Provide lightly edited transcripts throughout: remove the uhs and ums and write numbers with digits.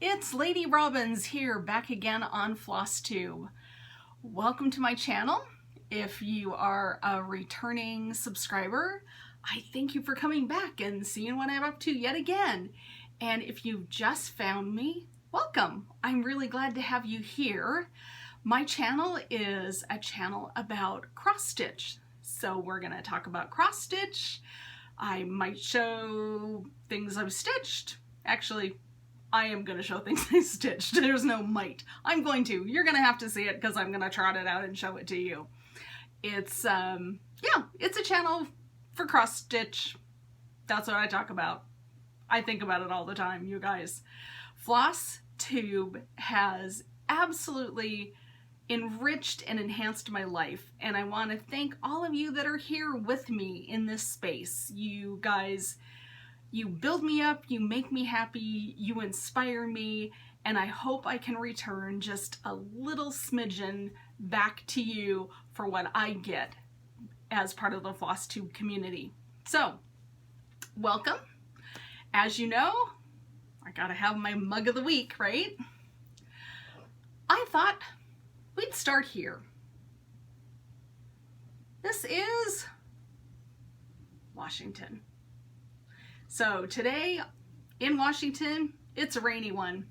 It's Lady Robbins here, back again on FlossTube. Welcome to my channel. If you are a returning subscriber, I thank you for coming back and seeing what I'm up to yet again. And if you've just found me, welcome. I'm really glad to have you here. My channel is a channel about cross stitch. So we're going to talk about cross stitch. I might show things I've stitched. Actually, I am going to show things I stitched. There's no might. I'm going to. You're going to have to see it because I'm going to trot it out and show it to you. It's, it's a channel for cross stitch. That's what I talk about. I think about it all the time, you guys. FlossTube has absolutely enriched and enhanced my life, and I want to thank all of you that are here with me in this space. You guys, you build me up, you make me happy, you inspire me, and I hope I can return just a little smidgen back to you for what I get as part of the FlossTube community. So, welcome. As you know, I gotta have my mug of the week, right? I thought we'd start here. This is Washington. So today in Washington, it's a rainy one.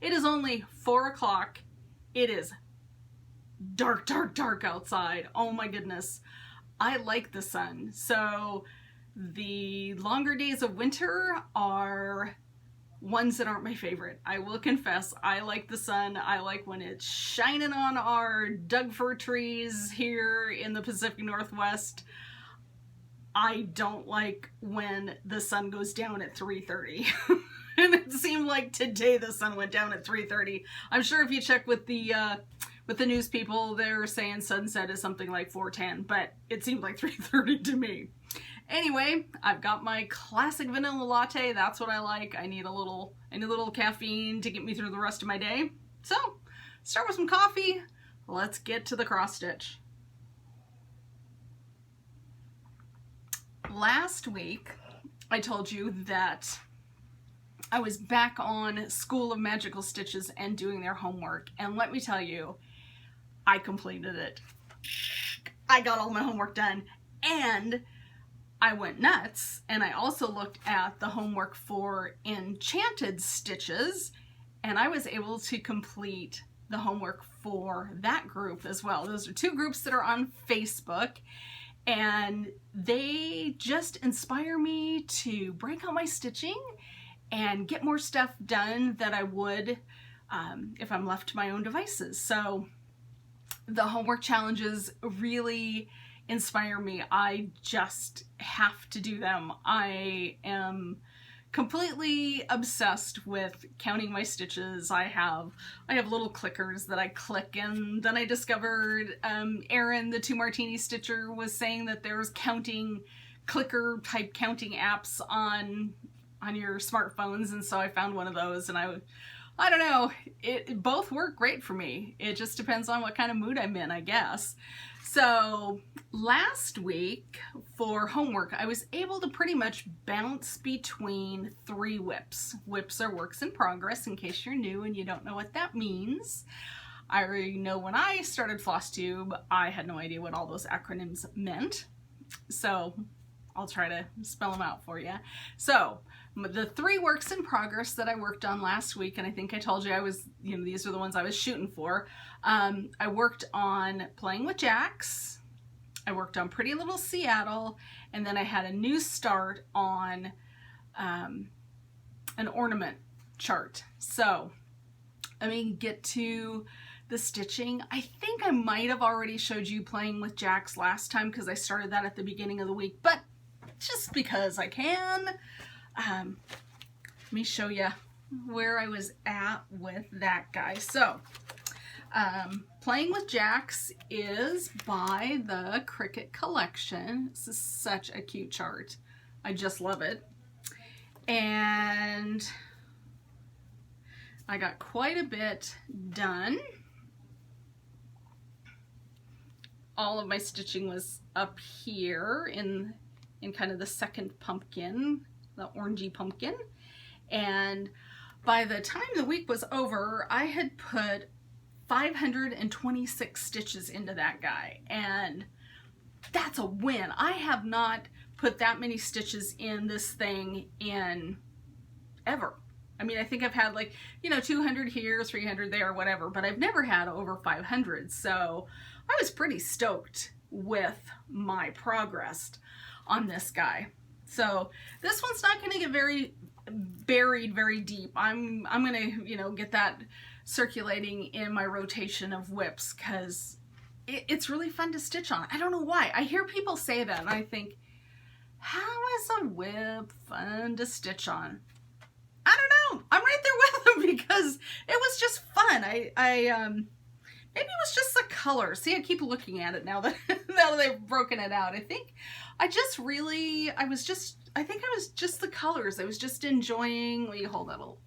It is only 4 o'clock. It is dark, dark, dark outside. Oh my goodness. I like the sun. So the longer days of winter are ones that aren't my favorite. I will confess, I like the sun. I like when it's shining on our Doug fir trees here in the Pacific Northwest. I don't like when the sun goes down at 3:30. And it seemed like today the sun went down at 3:30. I'm sure if you check with the news people, they're saying sunset is something like 4:10, but it seemed like 3:30 to me. Anyway, I've got my classic vanilla latte. That's what I like. I need a little caffeine to get me through the rest of my day. So, start with some coffee. Let's get to the cross stitch. Last week, I told you that I was back on School of Magical Stitches and doing their homework. And let me tell you, I completed it. I got all my homework done. And I went nuts, and I also looked at the homework for Enchanted Stitches, and I was able to complete the homework for that group as well. Those are two groups that are on Facebook, and they just inspire me to break out my stitching and get more stuff done that I would if I'm left to my own devices. So the homework challenges really inspire me. I just have to do them. I am completely obsessed with counting my stitches. I have little clickers that I click, and then I discovered Erin, the 2 Martini Stitcher, was saying that there's clicker type counting apps on your smartphones, and so I found one of those, and I don't know, both work great for me. It just depends on what kind of mood I'm in, I guess. So last week for homework, I was able to pretty much bounce between 3 WIPs. WIPs are works in progress, in case you're new and you don't know what that means. I already know when I started FlossTube, I had no idea what all those acronyms meant. So I'll try to spell them out for you. So the 3 works in progress that I worked on last week, and I think I told you these are the ones I was shooting for. I worked on Playing with Jacks, I worked on Pretty Little Seattle, and then I had a new start on an ornament chart. So let me get to the stitching. I think I might have already showed you Playing with Jacks last time because I started that at the beginning of the week, but just because I can, let me show you where I was at with that guy. So, Playing with Jacks is by the Cricut Collection. This is such a cute chart. I just love it. And I got quite a bit done. All of my stitching was up here in kind of the second pumpkin, the orangey pumpkin. And by the time the week was over, I had put 526 stitches into that guy, and that's a win. I have not put that many stitches in this thing in ever. I mean, I think I've had like, you know, 200 here, 300 there, whatever, but I've never had over 500. So I was pretty stoked with my progress on this guy. So this one's not going to get very buried very deep. I'm going to, you know, get that circulating in my rotation of whips, because it's really fun to stitch on. I don't know why. I hear people say that and I think, how is a whip fun to stitch on? I don't know. I'm right there with them because it was just fun. Maybe it was just the color. See, I keep looking at it now that they've broken it out. I think I was just the colors. I was just enjoying, will you hold that little?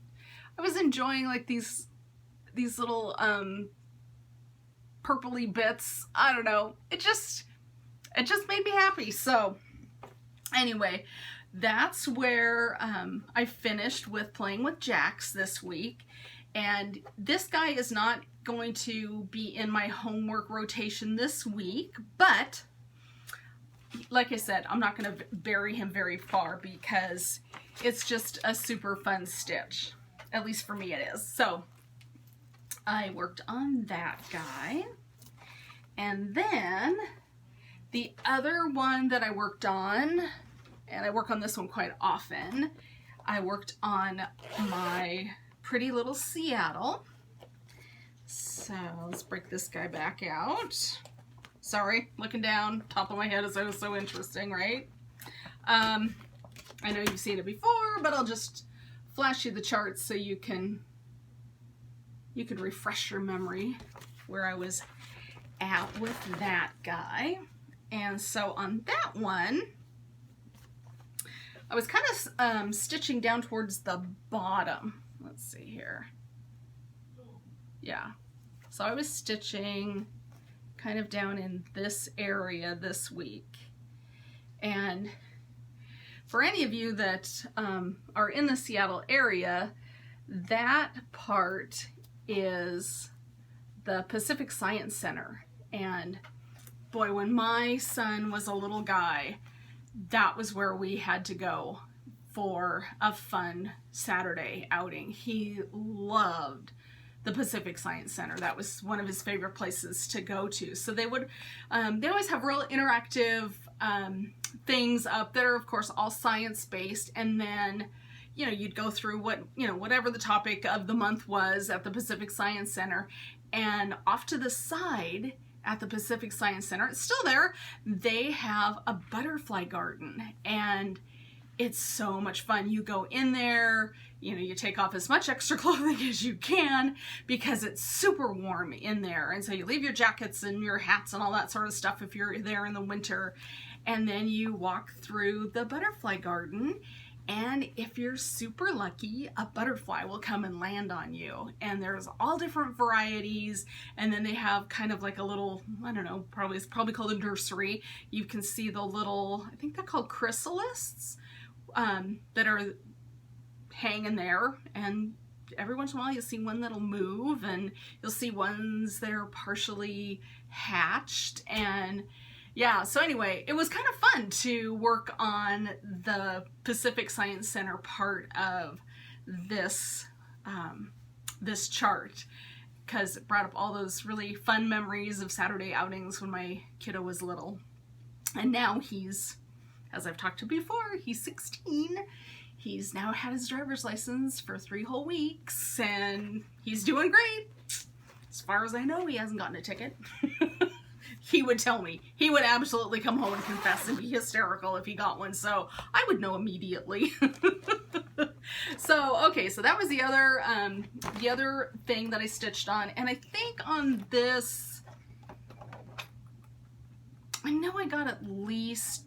I was enjoying like these little purpley bits. I don't know. It just made me happy. So anyway, that's where I finished with playing with jacks this week. And this guy is not going to be in my homework rotation this week, but like I said, I'm not going to bury him very far because it's just a super fun stitch. At least for me it is. So I worked on that guy. And then the other one that I worked on, and I work on this one quite often, I worked on my pretty little Seattle. So let's break this guy back out. Sorry, looking down, top of my head is always so interesting, right? I know you've seen it before, but I'll just flash you the charts so you can refresh your memory where I was at with that guy. And so on that one, I was kind of stitching down towards the bottom. Let's see here. Yeah. So I was stitching kind of down in this area this week. And for any of you that are in the Seattle area, that part is the Pacific Science Center. And boy, when my son was a little guy, that was where we had to go for a fun Saturday outing. He loved the Pacific Science Center. That was one of his favorite places to go to. So they would, they always have real interactive things up that are, of course, all science-based. And then, you know, you'd go through whatever the topic of the month was at the Pacific Science Center. And off to the side at the Pacific Science Center, it's still there, they have a butterfly garden. And it's so much fun. You go in there, you know, you take off as much extra clothing as you can because it's super warm in there. And so you leave your jackets and your hats and all that sort of stuff if you're there in the winter. And then you walk through the butterfly garden. And if you're super lucky, a butterfly will come and land on you. And there's all different varieties. And then they have kind of like a little, I don't know, it's probably called a nursery. You can see the little, I think they're called chrysalists, that are hanging there. And every once in a while you'll see one that'll move, and you'll see ones that are partially hatched. And yeah, so anyway, it was kind of fun to work on the Pacific Science Center part of this this chart, because it brought up all those really fun memories of Saturday outings when my kiddo was little. And now he's, as I've talked to before, he's 16. He's now had his driver's license for 3 whole weeks, and he's doing great. As far as I know, he hasn't gotten a ticket. He would tell me. He would absolutely come home and confess and be hysterical if he got one, so I would know immediately. So, okay, so that was the other thing that I stitched on. And I think on this, I know I got at least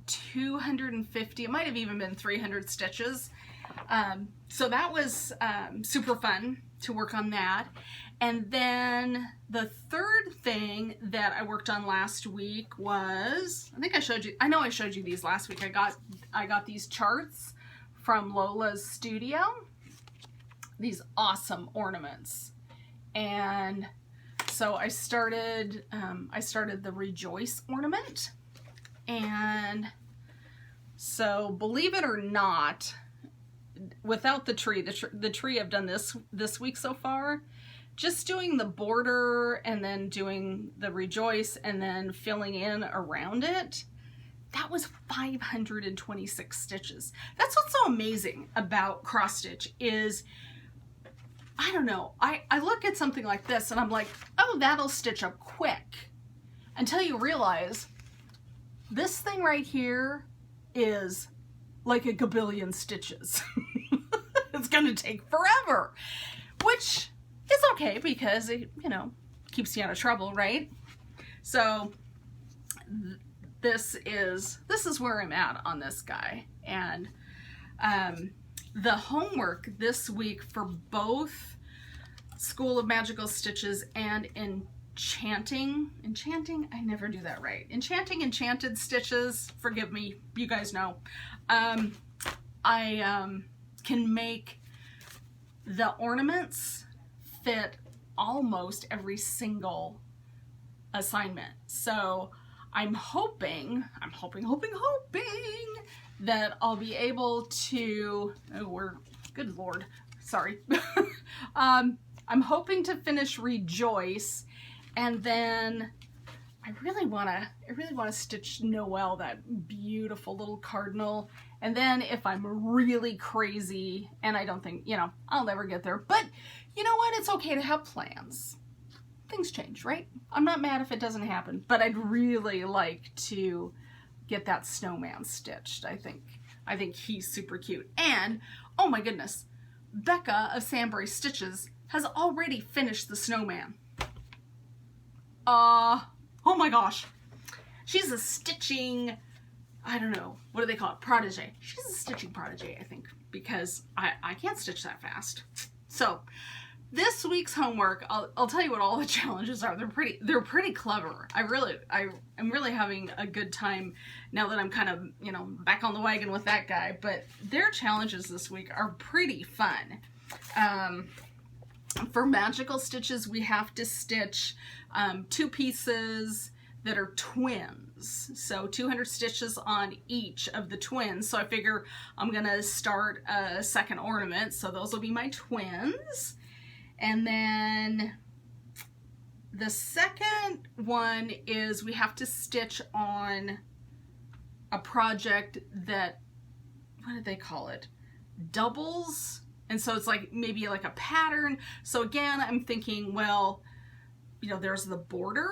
250, it might have even been 300 stitches. So that was super fun to work on that. And then the third thing that I worked on last week was, I know I showed you these last week. I got these charts from Lola's studio, these awesome ornaments. And so I started the Rejoice ornament. And so believe it or not, without the tree I've done this week so far, just doing the border and then doing the Rejoice and then filling in around it, that was 526 stitches. That's what's so amazing about cross stitch is, I don't know, I look at something like this and I'm like, oh, that'll stitch up quick, until you realize this thing right here is like a gabillion stitches. It's gonna take forever, which is okay because it, you know, keeps you out of trouble, right? So this is where I'm at on this guy. And the homework this week for both School of Magical Stitches and Enchanting, I never do that right. Enchanted Stitches, forgive me, you guys know. I can make the ornaments fit almost every single assignment. So I'm hoping that I'll be able to, good Lord, sorry. I'm hoping to finish Rejoice, and then I really want to stitch Noelle, that beautiful little cardinal. And then if I'm really crazy, and I don't think, you know, I'll never get there, but you know what? It's okay to have plans. Things change, right? I'm not mad if it doesn't happen, but I'd really like to get that snowman stitched. I think he's super cute. And, oh my goodness, Becca of Sandbury Stitches has already finished the snowman. Oh my gosh. She's a stitching, I don't know, what do they call it? Protege. She's a stitching protege, I think, because I can't stitch that fast. So this week's homework, I'll tell you what all the challenges are. They're pretty clever. I'm really having a good time now that I'm kind of, you know, back on the wagon with that guy. But their challenges this week are pretty fun. For Magical Stitches, we have to stitch 2 pieces that are twins. So 200 stitches on each of the twins. So I figure I'm gonna start a second ornament. So those will be my twins. And then the second one is we have to stitch on a project that, what did they call it? Doubles. And so it's like maybe like a pattern. So again, I'm thinking, well, you know, there's the border,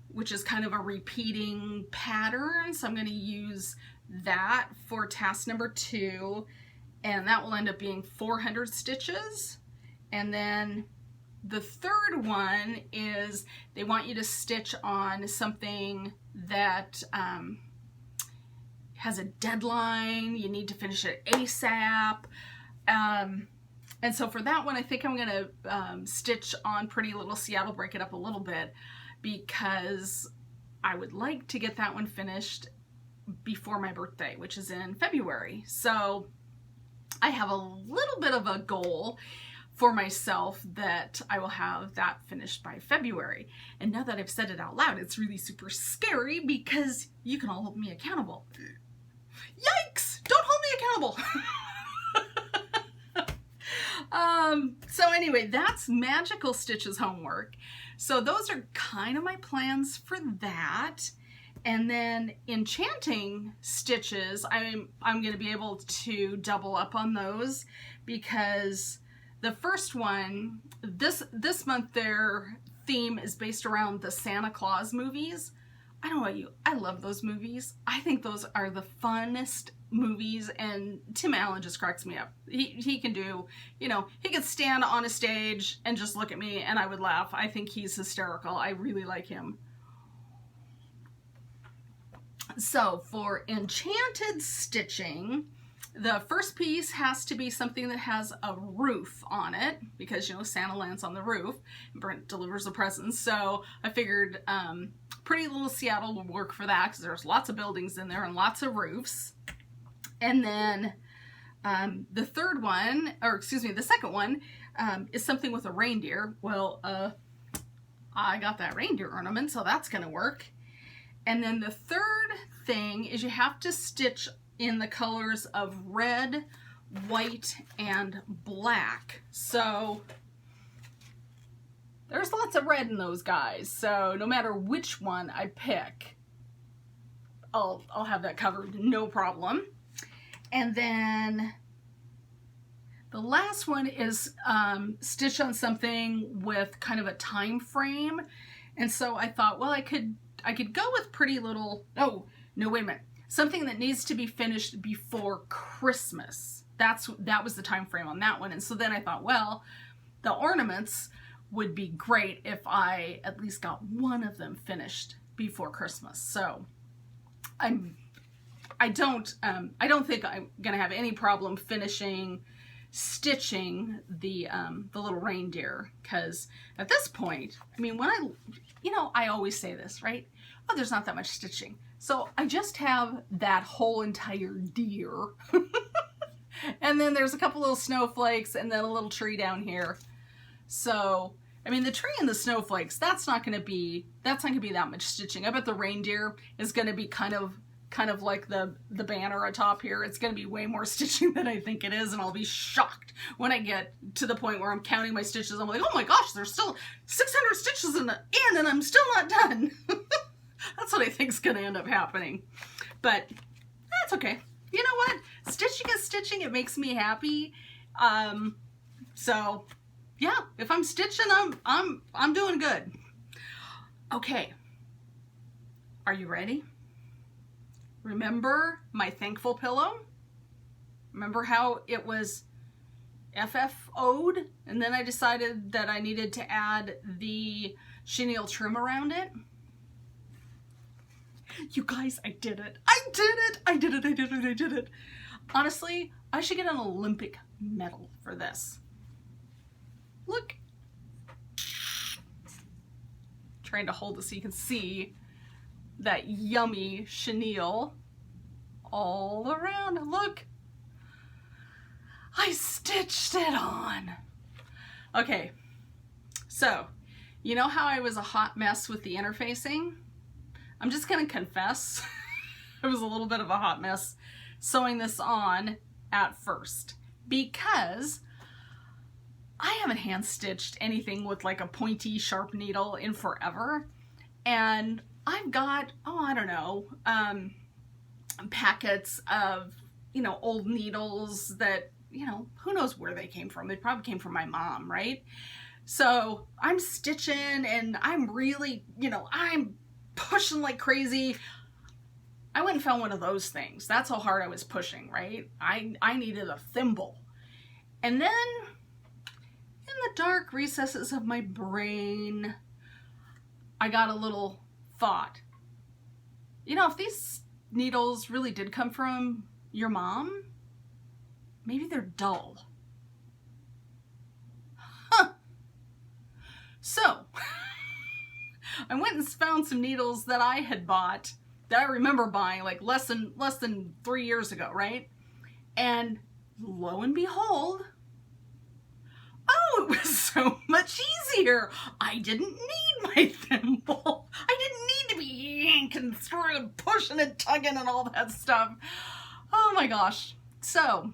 which is kind of a repeating pattern. So I'm going to use that for task number 2. And that will end up being 400 stitches. And then the third one is they want you to stitch on something that has a deadline. You need to finish it ASAP. And so for that one, I think I'm going to stitch on Pretty Little Seattle, break it up a little bit, because I would like to get that one finished before my birthday, which is in February. So I have a little bit of a goal for myself that I will have that finished by February. And now that I've said it out loud, it's really super scary because you can all hold me accountable. Yikes! Don't hold me accountable! So anyway, that's Magical Stitches homework. So those are kind of my plans for that. And then Enchanting Stitches, I'm going to be able to double up on those, because the first one, this month their theme is based around the Santa Claus movies. I don't know about you, I love those movies. I think those are the funnest movies, and Tim Allen just cracks me up. He can do, you know, he could stand on a stage and just look at me and I would laugh. I think he's hysterical. I really like him. So for Enchanted Stitching, the first piece has to be something that has a roof on it, because, you know, Santa lands on the roof and Brent delivers the presents. So I figured Pretty Little Seattle would work for that, because there's lots of buildings in there and lots of roofs. And then The third one, or excuse me, the second one is something with a reindeer. Well, I got that reindeer ornament, so that's gonna work. And then the third thing is you have to stitch in the colors of red, white, and black. So there's lots of red in those guys. So no matter which one I pick, I'll have that covered, no problem. And then the last one is stitch on something with kind of a time frame. And so I thought, well, I could go with pretty little, oh, no, wait a minute. Something that needs to be finished before Christmas. That was the time frame on that one. And so then I thought, well, the ornaments would be great if I at least got one of them finished before Christmas. So I don't think I'm gonna have any problem finishing stitching the little reindeer, because at this point, I mean, when I always say this, right? Oh, there's not that much stitching. So I just have that whole entire deer. And then there's a couple little snowflakes and then a little tree down here. So, I mean, the tree and the snowflakes, that's not gonna be that much stitching. I bet the reindeer is gonna be kind of like the banner atop here. It's gonna be way more stitching than I think it is, and I'll be shocked when I get to the point where I'm counting my stitches. I'm like, oh my gosh, there's still 600 stitches in and I'm still not done. That's what I think is gonna end up happening. But that's okay. You know what? Stitching is stitching. It makes me happy. So yeah, if I'm stitching, I'm doing good. Okay. Are you ready? Remember my thankful pillow? Remember how it was FFO'd? And then I decided that I needed to add the chenille trim around it. You guys, I did it. I did it. I did it. I did it. I did it. Honestly, I should get an Olympic medal for this. Look. Trying to hold it so you can see that yummy chenille all around. Look. I stitched it on. Okay. So, you know how I was a hot mess with the interfacing? I'm just gonna confess, I was a little bit of a hot mess sewing this on at first, because I haven't hand stitched anything with like a pointy sharp needle in forever. And I've got, oh, I don't know, packets of, old needles that, who knows where they came from. They probably came from my mom, right? So I'm stitching and I'm really, I'm pushing like crazy. I went and found one of those things. That's how hard I was pushing, right? I needed a thimble. And then in the dark recesses of my brain, I got a little thought. If these needles really did come from your mom, maybe they're dull. Huh. So I went and found some needles that I had bought, that I remember buying like less than 3 years ago, right? And lo and behold, oh, it was so much easier. I didn't need my thimble. I didn't need to be yanking through and pushing and tugging and all that stuff. Oh my gosh. So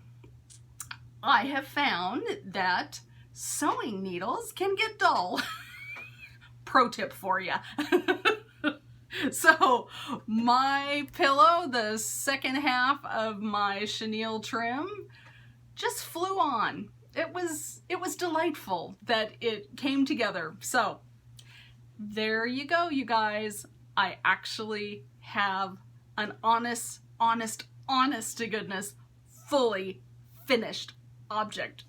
I have found that sewing needles can get dull. Pro tip for you. So my pillow, the second half of my chenille trim, just flew on. It was delightful that it came together. So there you go, you guys. I actually have an honest to goodness, fully finished object.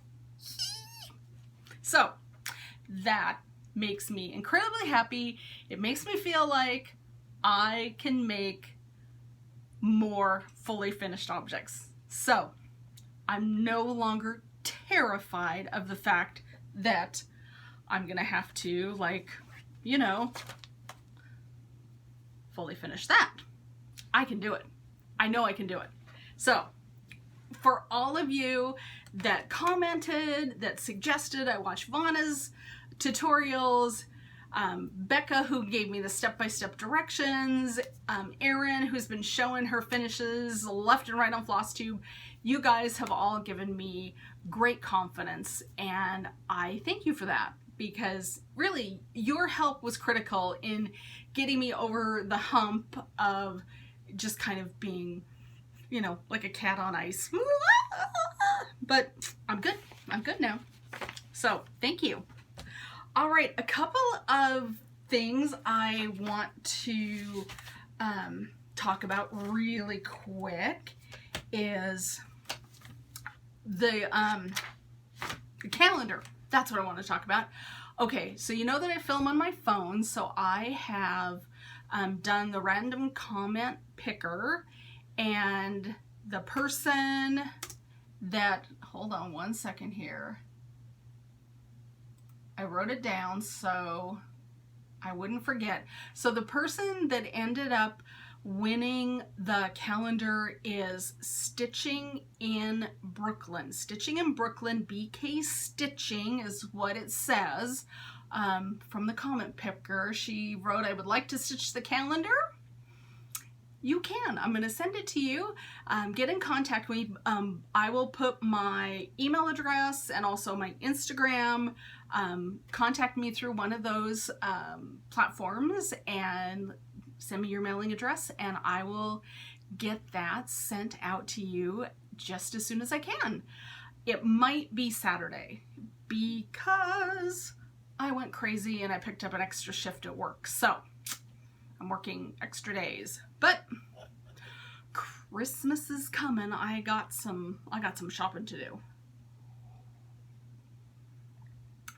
So that makes me incredibly happy. It makes me feel like I can make more fully finished objects. So I'm no longer terrified of the fact that I'm gonna have to, fully finish that. I can do it. I know I can do it. So for all of you that commented, that suggested I watch Vanna's tutorials, Becca, who gave me the step-by-step directions, Erin, who's been showing her finishes left and right on FlossTube, you guys have all given me great confidence, and I thank you for that, because really your help was critical in getting me over the hump of just kind of being, you know, like a cat on ice. But I'm good now. So thank you. All right, a couple of things I want to talk about really quick is the calendar. That's what I want to talk about. Okay, so you know that I film on my phone, so I have done the random comment picker, and the person that, hold on one second here, I wrote it down so I wouldn't forget. So the person that ended up winning the calendar is Stitching in Brooklyn. Stitching in Brooklyn, BK Stitching is what it says from the comment picker. She wrote, I would like to stitch the calendar. You can. I'm going to send it to you. Get in contact with me. I will put my email address and also my Instagram. Contact me through one of those platforms and send me your mailing address, and I will get that sent out to you just as soon as I can. It might be Saturday because I went crazy and I picked up an extra shift at work. So I'm working extra days, but Christmas is coming. I got some shopping to do.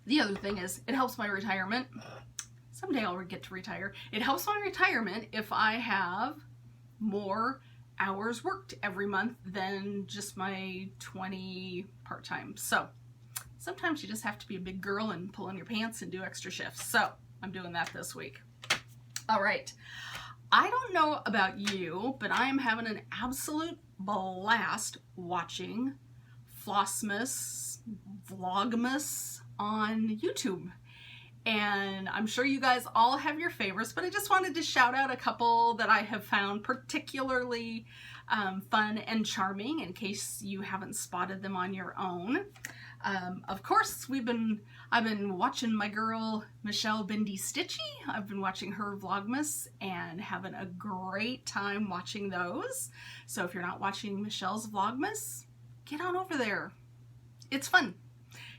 The other thing is, it helps my retirement. Someday I'll get to retire. It helps my retirement if I have more hours worked every month than just my 20 part-time. So sometimes you just have to be a big girl and pull on your pants and do extra shifts. So I'm doing that this week. All right. I don't know about you, but I am having an absolute blast watching Flossmas, Vlogmas on YouTube. And I'm sure you guys all have your favorites, but I just wanted to shout out a couple that I have found particularly fun and charming in case you haven't spotted them on your own. Of course, I've been watching my girl Michelle Bendy Stitchy. I've been watching her Vlogmas and having a great time watching those. So if you're not watching Michelle's Vlogmas, get on over there. It's fun.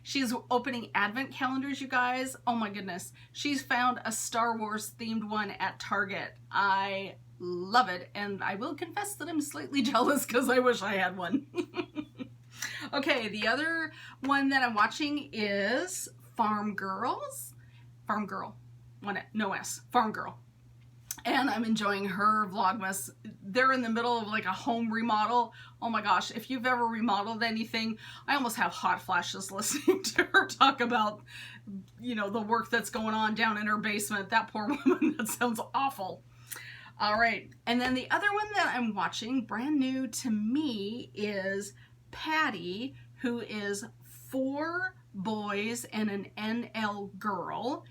She's opening advent calendars, you guys. Oh my goodness. She's found a Star Wars themed one at Target. I love it, and I will confess that I'm slightly jealous because I wish I had one. Okay, the other one that I'm watching is Farm Girl, no S, Farm Girl. And I'm enjoying her Vlogmas. They're in the middle of like a home remodel. Oh my gosh, if you've ever remodeled anything, I almost have hot flashes listening to her talk about, you know, the work that's going on down in her basement. That poor woman, that sounds awful. All right, and then the other one that I'm watching, brand new to me, is Patty, who is 4 boys and an NL girl,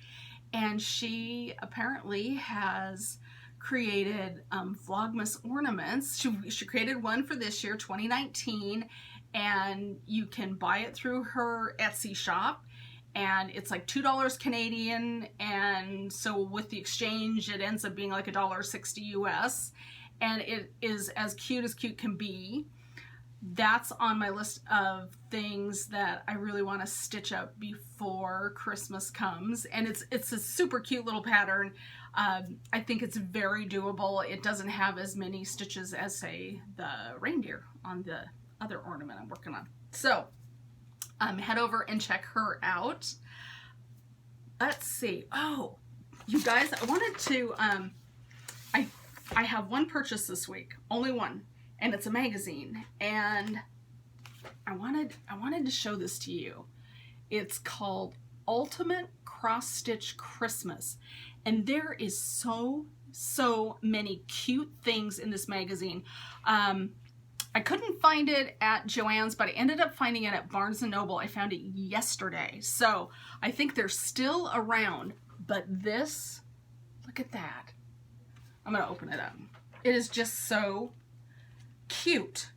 and she apparently has created Vlogmas ornaments. She created one for this year, 2019, and you can buy it through her Etsy shop, and it's like $2 Canadian, and so with the exchange it ends up being like $1.60 US, and it is as cute can be. That's on my list of things that I really want to stitch up before Christmas comes, and it's a super cute little pattern. I think it's very doable. It doesn't have as many stitches as, say, the reindeer on the other ornament I'm working on. So head over and check her out. Let's see. Oh, you guys, I wanted to I have one purchase this week, only one. And it's a magazine, and I wanted to show this to you. It's called Ultimate Cross Stitch Christmas, and there is so many cute things in this magazine. I couldn't find it at Joann's, but I ended up finding it at Barnes & Noble. I found it yesterday. So I think they're still around. But this, look at that. I'm going to open it up. It is just so cute.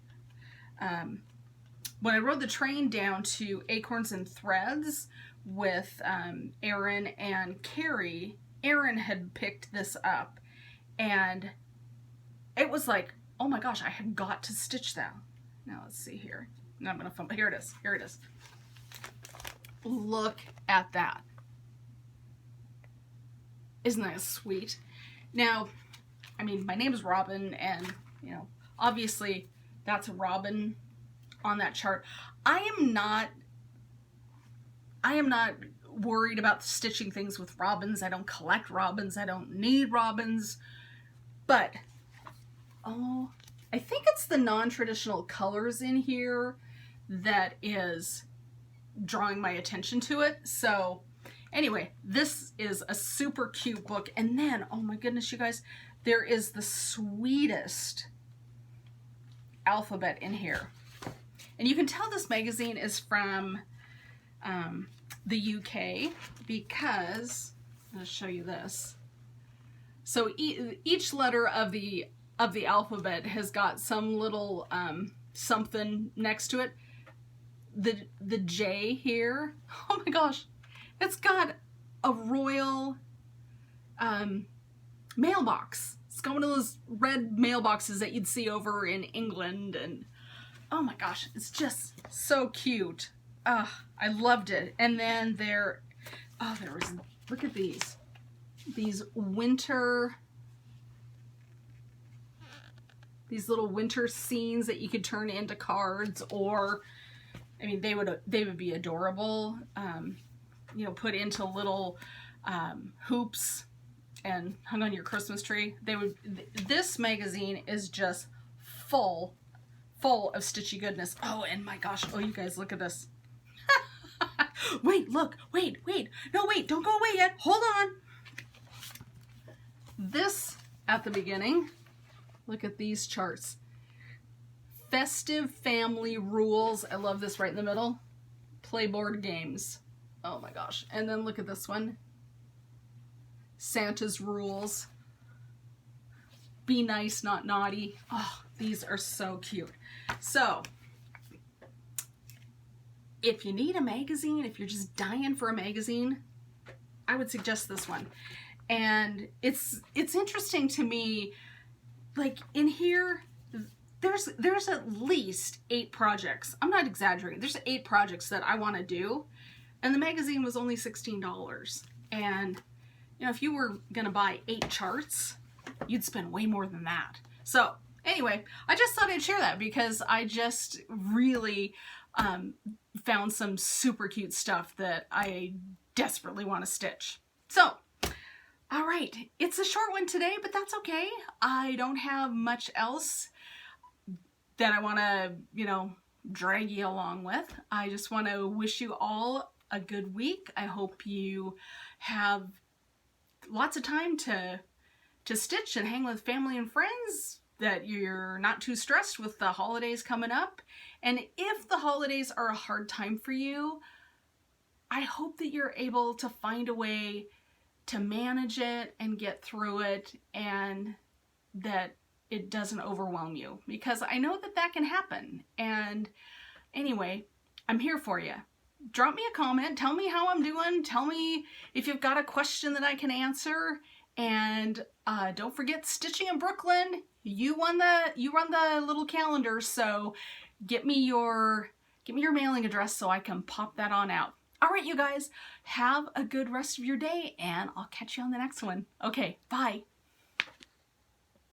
When I rode the train down to Acorns and Threads with Erin and Carrie, Erin had picked this up. And it was like, oh my gosh, I have got to stitch that. Now let's see here. Now I'm going to fumble. Here it is. Here it is. Look at that. Isn't that sweet? Now, I mean, my name is Robin, and, you know, obviously that's a robin on that chart. I am not worried about stitching things with robins. I don't collect robins. I don't need robins. But, oh, I think it's the non-traditional colors in here that is drawing my attention to it. So, anyway, this is a super cute book. And then, oh my goodness, you guys, there is the sweetest alphabet in here. And you can tell this magazine is from the UK because, I'll show you this. So each letter of the alphabet has got some little something next to it. The J here, oh my gosh, it's got a royal mailbox. It's got one of those red mailboxes that you'd see over in England, and oh my gosh, it's just so cute. I loved it. And then there was, look at these winter, these little winter scenes that you could turn into cards, or, I mean, they would be adorable, you know, put into little hoops and hung on your Christmas tree. This magazine is just full of stitchy goodness. Oh, and my gosh, oh, you guys, look at this. Wait, look, wait, no, wait, don't go away yet, hold on. This, at the beginning, look at these charts. Festive family rules. I love this right in the middle. Play board games. Oh my gosh. And then look at this one. Santa's rules. Be nice, not naughty. Oh, these are so cute. So, if you need a magazine, if you're just dying for a magazine, I would suggest this one. And it's interesting to me, like in here, there's at least 8 projects. I'm not exaggerating. There's 8 projects that I want to do, and the magazine was only $16. And you know, if you were gonna buy 8 charts, you'd spend way more than that. So anyway, I just thought I'd share that because I just really found some super cute stuff that I desperately want to stitch. So, all right, it's a short one today, but that's okay. I don't have much else that I want to, you know, drag you along with. I just want to wish you all a good week. I hope you have lots of time to stitch and hang with family and friends, that you're not too stressed with the holidays coming up. And if the holidays are a hard time for you, I hope that you're able to find a way to manage it and get through it, and that it doesn't overwhelm you, because I know that that can happen. And anyway, I'm here for you. Drop me a comment, tell me how I'm doing, tell me if you've got a question that I can answer, and don't forget, Stitching in Brooklyn, you run the little calendar, so get me your mailing address so I can pop that on out. All right, you guys, have a good rest of your day, and I'll catch you on the next one. Okay, bye.